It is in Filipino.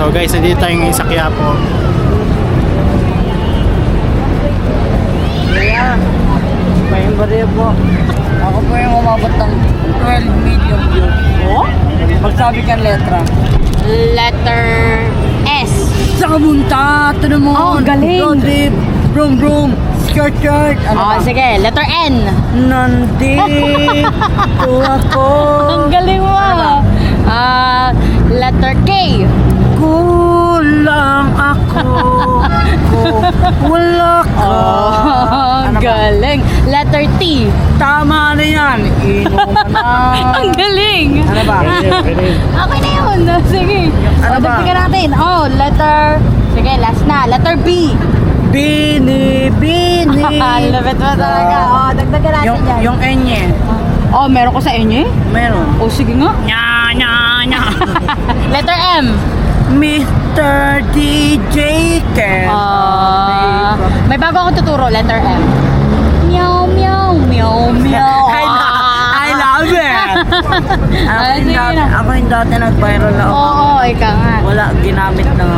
So guys, nandito tayo ngayon sa Quiapo. Kaya, Bayang Barya po. Ako po yung umabot ng 12 million views. Oh? Magsabi kang letra. Letter S. Sa kabunta, ito naman. Oh, galing. Road trip, brum brum, skirt shirt. Oh, sige. Letter N. Nandito ako. Ang galing mo. Letter K. Kulang ako. Wala ka. Oh, Ano ba? galing. Letter T. Tama na yan. Inuman na. Ang galing. Ano ba? Okay na yun. Sige. Ano ba? Dagdagan natin. Oh, letter. Sige, last na. Letter B. Bini, bini. Lapit mo talaga. Oh, dagdagan natin yan. Yung enye. Oh, meron ko sa inyo eh. Meron. Oh, sige nga. Nya, nya, nya. Letter M. Mr. DJ Ken. May bago akong tuturo. Letter M. Meow, meow, meow, meow. I love it. Sige na. Ako yung dati nag-viral ako. Oo, ikaw nga. Wala, ginamit na nga.